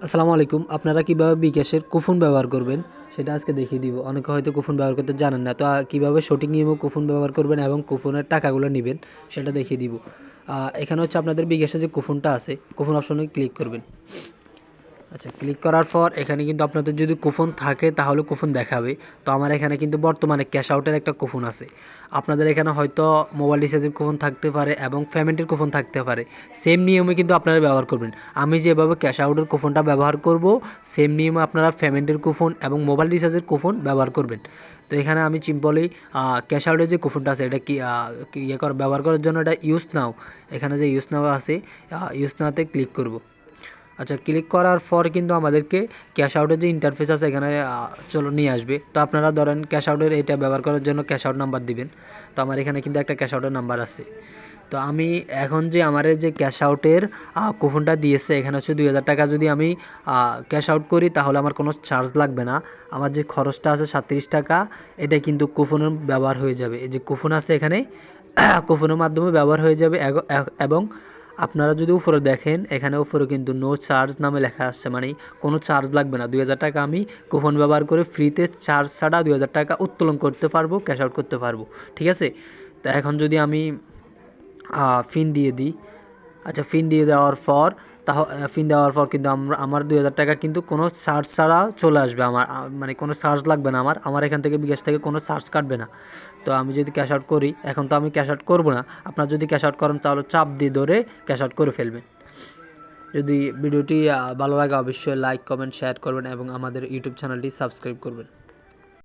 আসসালামু আলাইকুম। আপনারা কিভাবে বিকাশের কুপন ব্যবহার করবেন সেটা আজকে দেখিয়ে দিব। অনেকে হয়তো কুপন ব্যবহার করতে জানেন না। তো কিভাবে সঠিক নিয়মে কুপন ব্যবহার করবেন এবং কুপনের টাকাগুলো নিবেন সেটা দেখিয়ে দিব। এখানে হচ্ছে আপনাদের বিকাশে যে কুপনটা আছে, কুপন অপশনে ক্লিক করবেন। আচ্ছা, ক্লিক করার পর এখানে কিন্তু আপনাদের যদি কুপন থাকে তাহলে কুপন দেখাবে। তো আমার এখানে কিন্তু বর্তমানে ক্যাশ আউটের একটা কুপন আছে। আপনাদের এখানে হয়তো মোবাইল রিচার্জের কুপন থাকতে পারে এবং পেমেন্টের কুপন থাকতে পারে। সেম নিয়মে কিন্তু আপনারা ব্যবহার করবেন। আমি যেভাবে ক্যাশ আউটের কুপনটা ব্যবহার করব, সেম নিয়মে আপনারা পেমেন্টের কুপন এবং মোবাইল রিচার্জের কুপন ব্যবহার করবেন। তো এখানে আমি সিম্পলি ক্যাশ আউটের যে কুপনটা আছে এটা ব্যবহার করার জন্য এটা ইউজ নাও, এখানে যে ইউজ নাও আছে, ইউজ নাওতে ক্লিক করব। আচ্ছা, ক্লিক করার পর কিন্তু আমাদেরকে ক্যাশ আউটের যে ইন্টারফেস আছে এখানে চলো নিয়ে আসবে। তো আপনারা ধরেন ক্যাশ আউটের এটা ব্যবহার করার জন্য ক্যাশ আউট নাম্বার দিবেন। তো আমার এখানে কিন্তু একটা ক্যাশ আউটের নাম্বার আছে। তো আমি এখন যে আমার যে ক্যাশ আউটের কুপনটা দিয়েছে এখানে হচ্ছে 2000 টাকা যদি আমি ক্যাশ আউট করি তাহলে আমার কোনো চার্জ লাগবে না। আমার যে খরচটা আছে 37 টাকা এটা কিন্তু কুপনের ব্যবহার হয়ে যাবে। এই যে কুপন আছে এখানে কুপনের মাধ্যমে ব্যবহার হয়ে যাবে। এবং আপনারা যদি উপরে দেখেন এখানে উপরে কিন্তু নো চার্জ নামে লেখা আসছে, মানে কোনো চার্জ লাগবে না। 2000 টাকা আমি কুপন ব্যবহার করে ফ্রিতে চার্জ ছাড়া 2000 টাকা উত্তোলন করতে পারবো, ক্যাশ আউট করতে পারবো। ঠিক আছে। তো এখন যদি আমি পিন দিয়ে দিই। আচ্ছা, পিন দিয়ে দেওয়ার পর পিন দেওয়ার পর কিন্তু আমার 2000 টাকা কিন্তু কোনো চার্জ ছাড়া চলে আসবে। আমার মানে কোনো চার্জ লাগবে না। আমার এখান থেকে বিকাশ থেকে কোনো চার্জ কাটবে না। তো আমি যদি ক্যাশ আউট করি, এখন তো আমি ক্যাশ আউট করবো না। আপনারা যদি ক্যাশ আউট করেন তাহলে চাপ দিয়ে ধরে ক্যাশ আউট করে ফেলবেন। যদি ভিডিওটি ভালো লাগে অবশ্যই লাইক, কমেন্ট, শেয়ার করবেন এবং আমাদের ইউটিউব চ্যানেলটি সাবস্ক্রাইব করবেন।